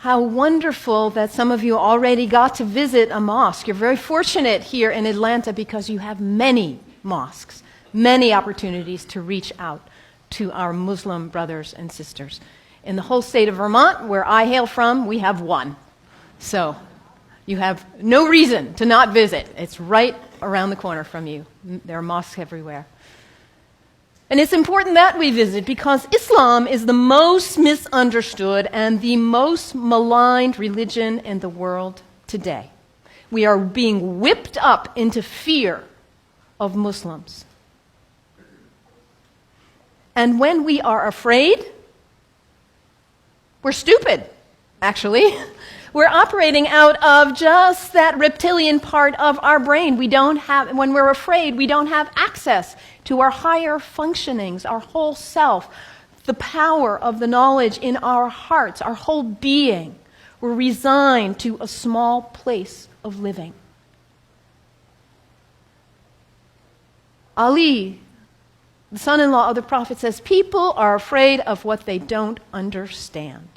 How wonderful that some of you already got to visit a mosque. You're very fortunate here in Atlanta because you have many mosques, many opportunities to reach out to our Muslim brothers and sisters. In the whole state of Vermont, where I hail from, we have one. So you have no reason to not visit. It's right around the corner from you. There are mosques everywhere. And it's important that we visit because Islam is the most misunderstood and the most maligned religion in the world today. We are being whipped up into fear of Muslims. And when we are afraid, we're stupid, actually. We're operating out of just that reptilian part of our brain. When we're afraid, we don't have access to our higher functionings, our whole self, the power of the knowledge in our hearts, our whole being. We're resigned to a small place of living. Ali, the son-in-law of the Prophet, says, people are afraid of what they don't understand.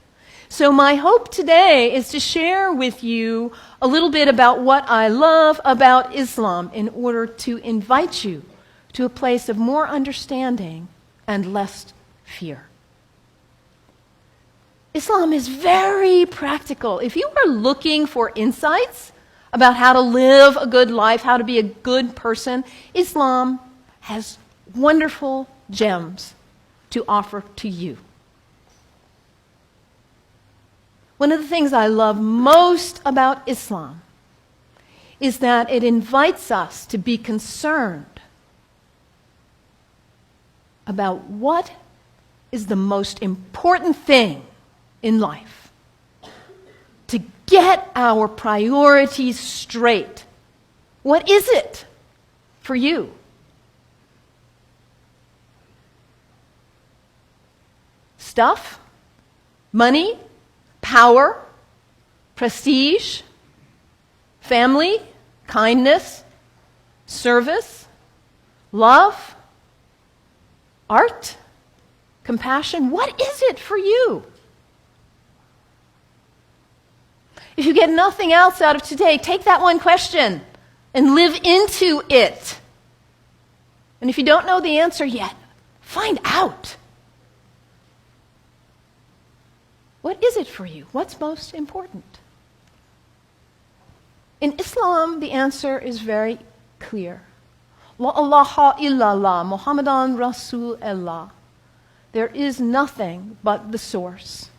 So my hope today is to share with you a little bit about what I love about Islam in order to invite you to a place of more understanding and less fear. Islam is very practical. If you are looking for insights about how to live a good life, how to be a good person, Islam has wonderful gems to offer to you. One of the things I love most about Islam is that it invites us to be concerned about what is the most important thing in life. To get our priorities straight. What is it for you? Stuff? Money? Power, prestige, family, kindness, service, love, art, compassion. What is it for you? If you get nothing else out of today, take that one question and live into it. And if you don't know the answer yet, find out. What is it for you? What's most important? In Islam, the answer is very clear. La ilaha illallah, Muhammadan Rasulullah. There is nothing but the source.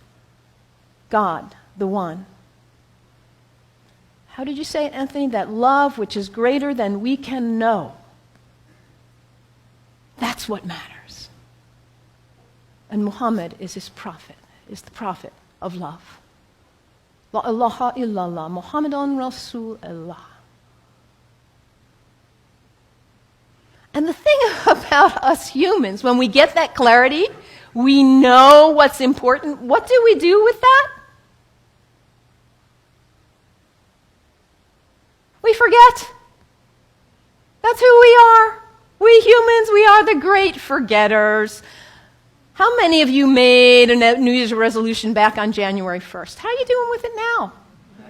God, the one. How did you say it, Anthony? That love which is greater than we can know. That's what matters. And Muhammad is his prophet. Is the prophet of love. La ilaha illallah, Muhammadan Rasulullah. And the thing about us humans, when we get that clarity, we know what's important. What do we do with that? We forget. That's who we are. We humans, we are the great forgetters. How many of you made a New Year's resolution back on January 1st? How are you doing with it now?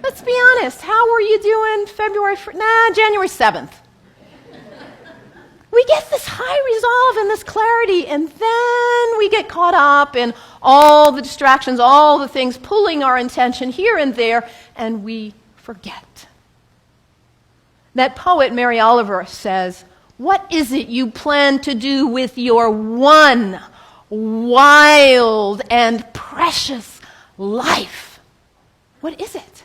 Let's be honest. How were you doing January 7th? We get this high resolve and this clarity, and then we get caught up in all the distractions, all the things pulling our attention here and there, and we forget. That poet, Mary Oliver, says, what is it you plan to do with your one wild and precious life? What is it?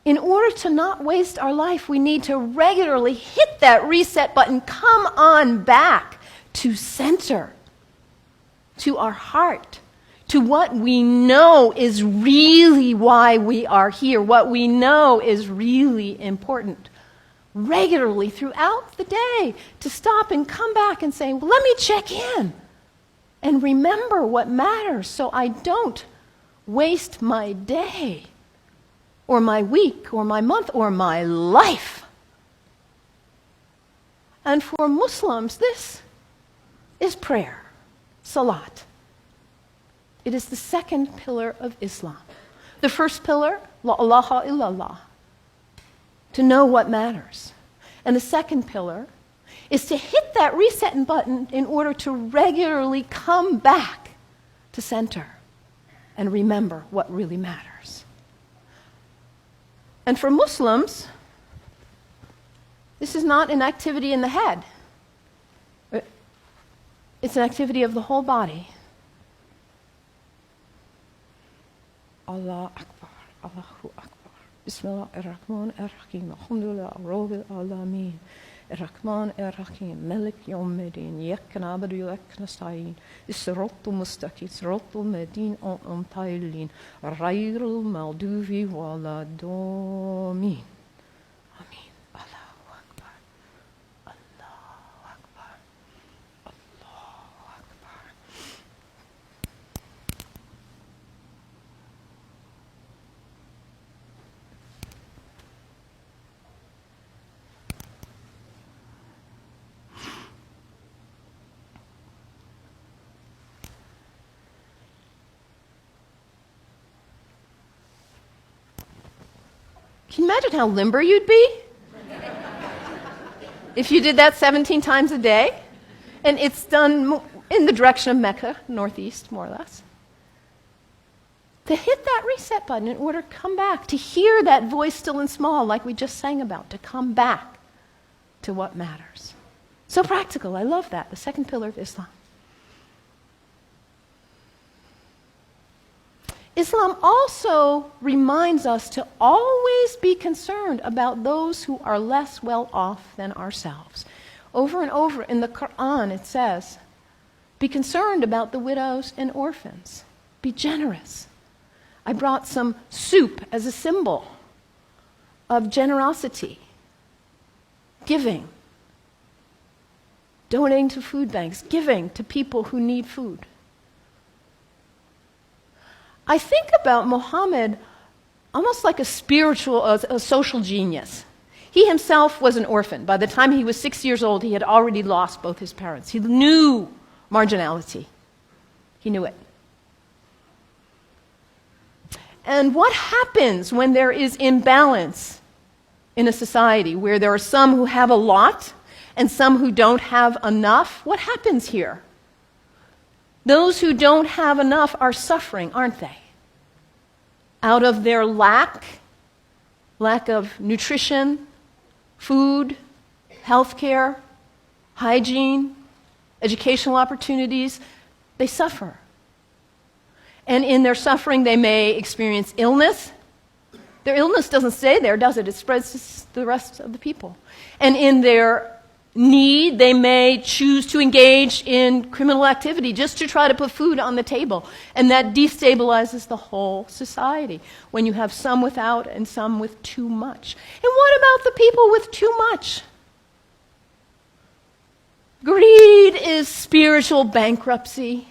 In order to not waste our life, we need to regularly hit that reset button, come on back to center, to our heart, to what we know is really why we are here, what we know is really important. Regularly throughout the day, to stop and come back and say, well, let me check in and remember what matters so I don't waste my day or my week or my month or my life. And for Muslims, this is prayer, salat, It is the second pillar of Islam. The first pillar, la ilaha illallah, to know what matters. And the second pillar is to hit that reset button in order to regularly come back to center and remember what really matters. And for Muslims, this is not an activity in the head. It's an activity of the whole body. Allah Akbar, Allahu Akbar. Bismillah ar-Rahman ar-Rahim. Alhamdulillah, Rabbil Alameen. Ar-Rahman ar-Rahim. Malik Yawmiddin. Iyyaka na'budu wa iyyaka nasta'in. As-siratal mustaqim. Siratal ladhina an'amta 'alayhim. Ghayril maghdubi waladdallin. Amin. Allahu Akbar. Allahu Akbar. Allahu Akbar. Can you imagine how limber you'd be if you did that 17 times a day? And it's done in the direction of Mecca, northeast, more or less. To hit that reset button in order to come back, to hear that voice still and small, like we just sang about, to come back to what matters. So practical. I love that. The second pillar of Islam. Islam also reminds us to always be concerned about those who are less well off than ourselves. Over and over in the Quran it says, be concerned about the widows and orphans. Be generous. I brought some soup as a symbol of generosity, giving, donating to food banks, giving to people who need food. I think about Muhammad almost like a social genius. He himself was an orphan. By the time he was 6 years old, he had already lost both his parents. He knew marginality. He knew it. And what happens when there is imbalance in a society where there are some who have a lot and some who don't have enough? What happens here? Those who don't have enough are suffering, aren't they? Out of their lack of nutrition, food, healthcare, hygiene, educational opportunities, they suffer. And in their suffering, they may experience illness. Their illness doesn't stay there, does it? It spreads to the rest of the people. And in their need, they may choose to engage in criminal activity just to try to put food on the table. And that destabilizes the whole society when you have some without and some with too much. And what about the people with too much? Greed is spiritual bankruptcy.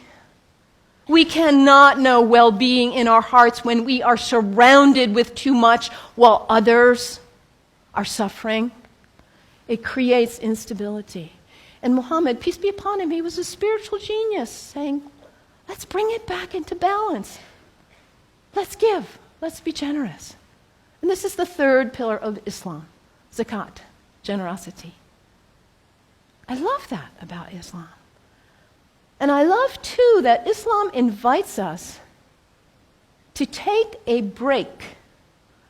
We cannot know well-being in our hearts when we are surrounded with too much while others are suffering. It creates instability. And Muhammad, peace be upon him, he was a spiritual genius, saying, let's bring it back into balance. Let's give. Let's be generous. And this is the third pillar of Islam, zakat, generosity. I love that about Islam. And I love, too, that Islam invites us to take a break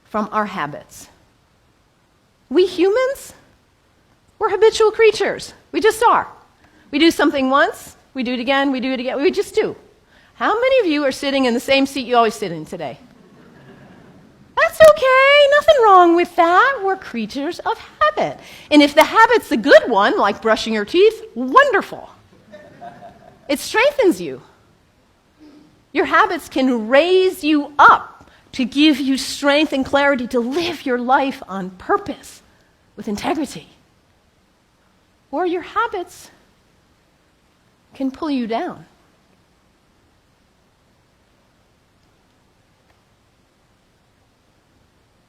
from our habits. We humans, we're habitual creatures. We just are. We do something once, we do it again, we just do. How many of you are sitting in the same seat you always sit in today? That's okay, nothing wrong with that. We're creatures of habit. And if the habit's a good one, like brushing your teeth, wonderful. It strengthens you. Your habits can raise you up to give you strength and clarity to live your life on purpose with integrity. Or your habits can pull you down.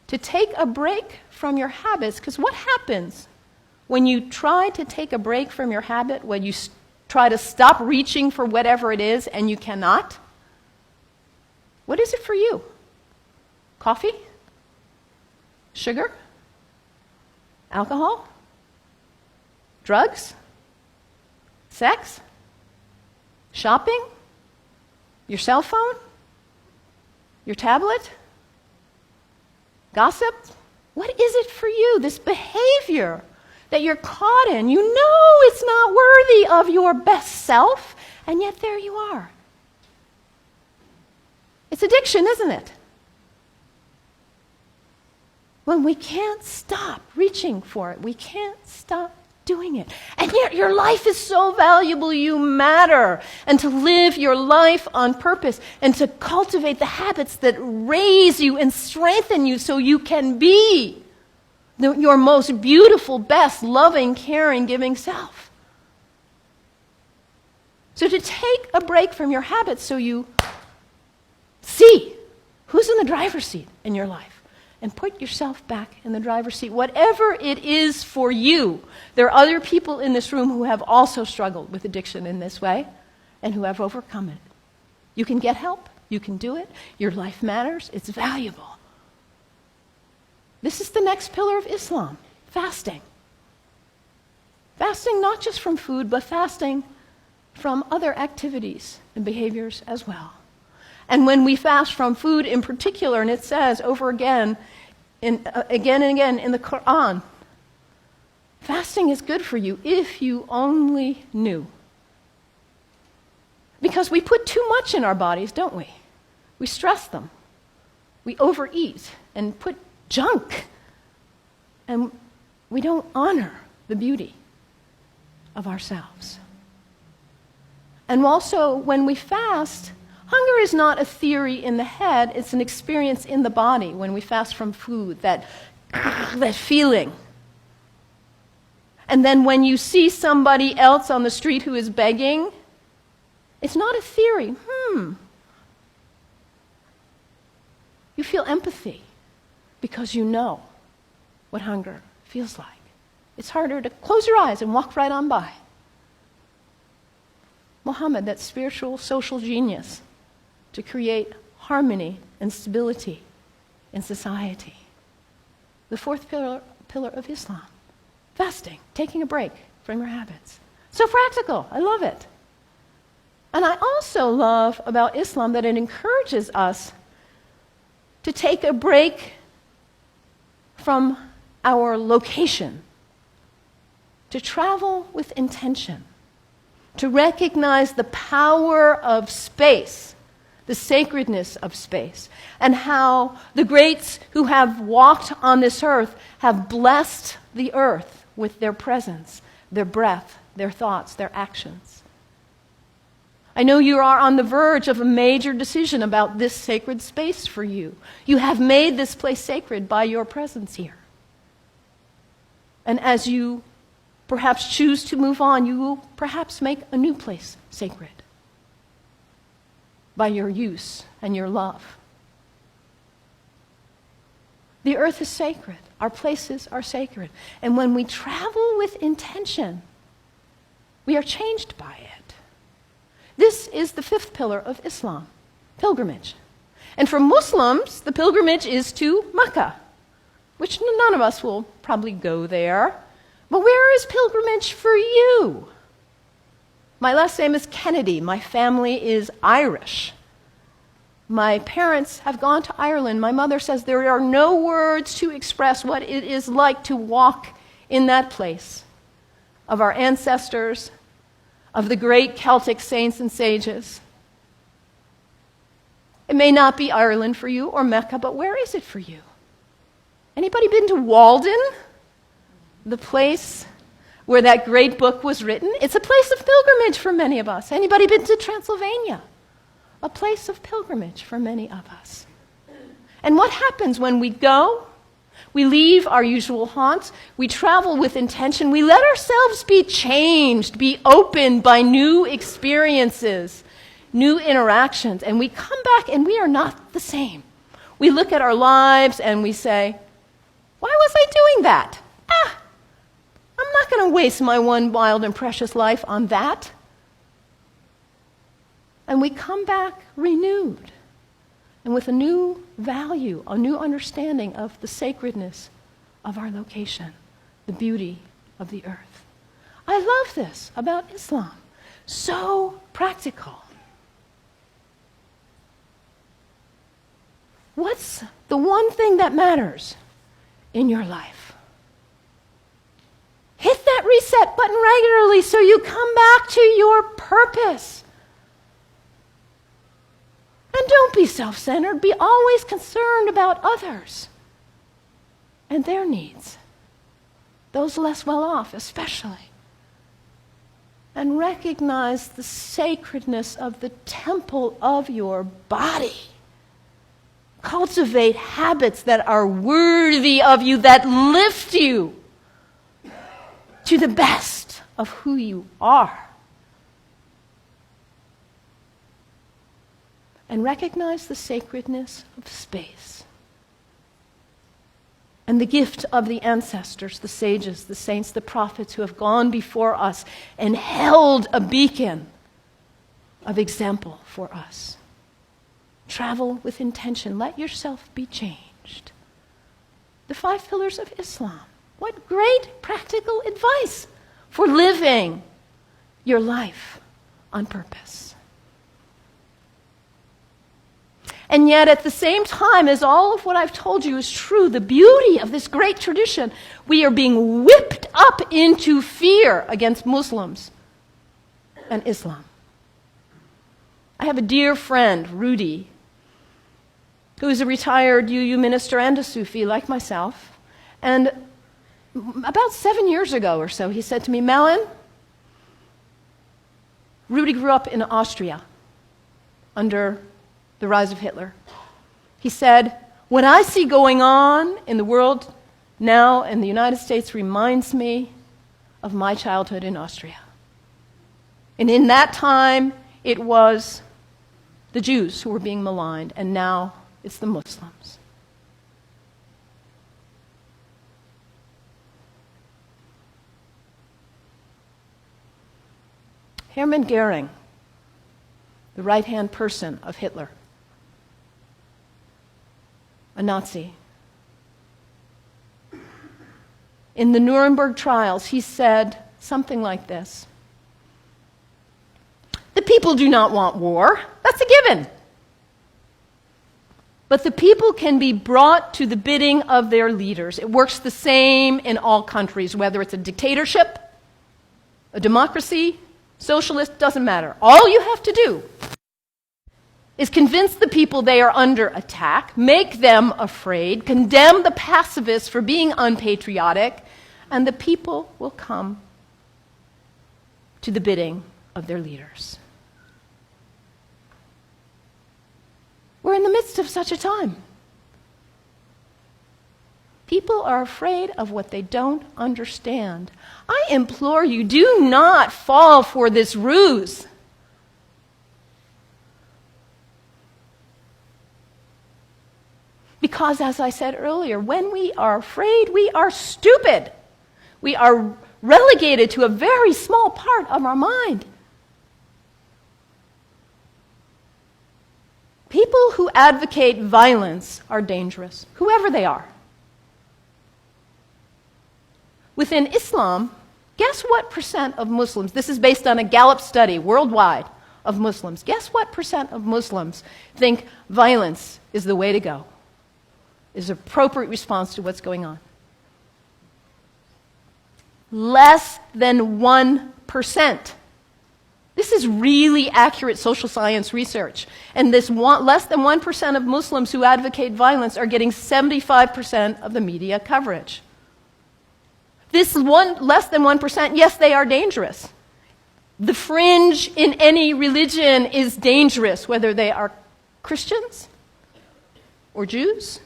To take a break from your habits, because what happens when you try to take a break from your habit, when you try to stop reaching for whatever it is and you cannot? What is it for you? Coffee? Sugar? Alcohol? Drugs? Sex? Shopping? Your cell phone? Your tablet? Gossip? What is it for you, this behavior that you're caught in? You know it's not worthy of your best self, and yet there you are. It's addiction, isn't it? When we can't stop reaching for it, we can't stop doing it. And yet your life is so valuable, you matter. And to live your life on purpose and to cultivate the habits that raise you and strengthen you so you can be your most beautiful, best, loving, caring, giving self. So to take a break from your habits so you see who's in the driver's seat in your life. And put yourself back in the driver's seat. Whatever it is for you, there are other people in this room who have also struggled with addiction in this way and who have overcome it. You can get help. You can do it. Your life matters. It's valuable. This is the next pillar of Islam, fasting. Fasting not just from food, but fasting from other activities and behaviors as well. And when we fast from food in particular, and it says over again and again in the Quran, fasting is good for you if you only knew. Because we put too much in our bodies, don't we? We stress them. We overeat and put junk. And we don't honor the beauty of ourselves. And also, when we fast, hunger is not a theory in the head, it's an experience in the body when we fast from food, that feeling. And then when you see somebody else on the street who is begging, it's not a theory. You feel empathy because you know what hunger feels like. It's harder to close your eyes and walk right on by. Muhammad, that spiritual social genius, to create harmony and stability in society. The fourth pillar of Islam, fasting, taking a break from your habits. So practical, I love it. And I also love about Islam that it encourages us to take a break from our location, to travel with intention, to recognize the power of space, the sacredness of space, and how the greats who have walked on this earth have blessed the earth with their presence, their breath, their thoughts, their actions. I know you are on the verge of a major decision about this sacred space for you. You have made this place sacred by your presence here. And as you perhaps choose to move on, you will perhaps make a new place sacred by your use and your love. The earth is sacred. Our places are sacred. And when we travel with intention, we are changed by it. This is the fifth pillar of Islam, pilgrimage. And for Muslims, the pilgrimage is to Mecca, which none of us will probably go there. But where is pilgrimage for you? My last name is Kennedy. My family is Irish. My parents have gone to Ireland. My mother says there are no words to express what it is like to walk in that place of our ancestors, of the great Celtic saints and sages. It may not be Ireland for you or Mecca, but where is it for you? Anybody been to Walden? The place where that great book was written? It's a place of pilgrimage for many of us. Anybody been to Transylvania? A place of pilgrimage for many of us. And what happens when we go? We leave our usual haunts. We travel with intention. We let ourselves be changed, be opened by new experiences, new interactions. And we come back and we are not the same. We look at our lives and we say, why was I doing that? I'm not going to waste my one wild and precious life on that. And we come back renewed, and with a new value, a new understanding of the sacredness of our location, the beauty of the earth. I love this about Islam. So practical. What's the one thing that matters in your life? Hit that reset button regularly so you come back to your purpose. And don't be self-centered. Be always concerned about others and their needs, those less well off especially. And recognize the sacredness of the temple of your body. Cultivate habits that are worthy of you, that lift you to the best of who you are. And recognize the sacredness of space and the gift of the ancestors, the sages, the saints, the prophets who have gone before us and held a beacon of example for us. Travel with intention. Let yourself be changed. The 5 pillars of Islam. What great practical advice for living your life on purpose. And yet, at the same time as all of what I've told you is true, the beauty of this great tradition, we are being whipped up into fear against Muslims and Islam. I have a dear friend, Rudy, who is a retired UU minister and a Sufi like myself. And about 7 years ago or so, he said to me, Malin, Rudy grew up in Austria under the rise of Hitler. He said, what I see going on in the world now in the United States reminds me of my childhood in Austria. And in that time, it was the Jews who were being maligned, and now it's the Muslims. Hermann Goering, the right-hand person of Hitler, a Nazi. In the Nuremberg trials, he said something like this: the people do not want war. That's a given. But the people can be brought to the bidding of their leaders. It works the same in all countries, whether it's a dictatorship, a democracy, socialist, doesn't matter. All you have to do is convince the people they are under attack, make them afraid, condemn the pacifists for being unpatriotic, and the people will come to the bidding of their leaders. We're in the midst of such a time. People are afraid of what they don't understand. I implore you, do not fall for this ruse. Because, as I said earlier, when we are afraid, we are stupid. We are relegated to a very small part of our mind. People who advocate violence are dangerous, whoever they are. Within Islam, guess what percent of Muslims, this is based on a Gallup study worldwide of Muslims, guess what percent of Muslims think violence is the way to go, is an appropriate response to what's going on? Less than 1%. This is really accurate social science research. And this less than 1% of Muslims who advocate violence are getting 75% of the media coverage. This less than 1%, yes, they are dangerous. The fringe in any religion is dangerous, whether they are Christians or Jews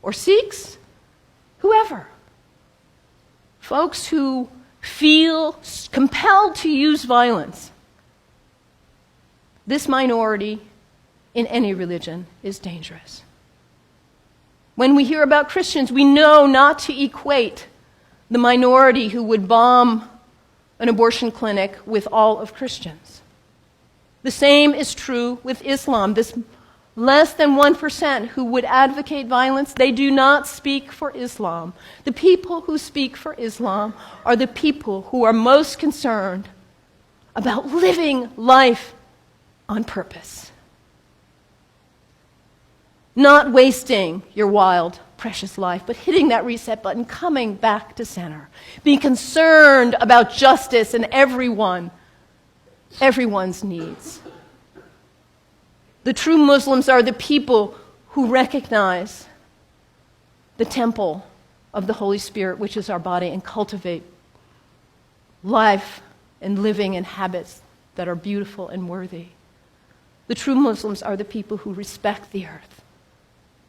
or Sikhs, whoever. Folks who feel compelled to use violence. This minority in any religion is dangerous. When we hear about Christians, we know not to equate the minority who would bomb an abortion clinic with all of Christians. The same is true with Islam. This less than 1% who would advocate violence, they do not speak for Islam. The people who speak for Islam are the people who are most concerned about living life on purpose. Not wasting your wild, precious life, but hitting that reset button, coming back to center. Being concerned about justice and everyone's needs. The true Muslims are the people who recognize the temple of the Holy Spirit, which is our body, and cultivate life and living and habits that are beautiful and worthy. The true Muslims are the people who respect the earth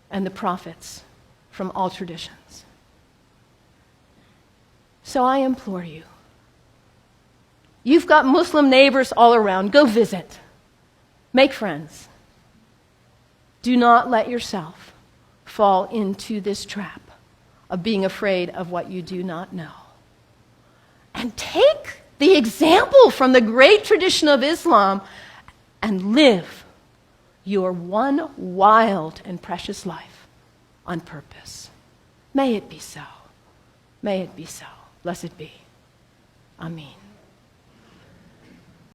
and the prophets from all traditions. So I implore you, you've got Muslim neighbors all around. Go visit. Make friends. Do not let yourself fall into this trap of being afraid of what you do not know. And take the example from the great tradition of Islam and live your one wild and precious life on purpose. May it be so. May it be so. Blessed be. Amen.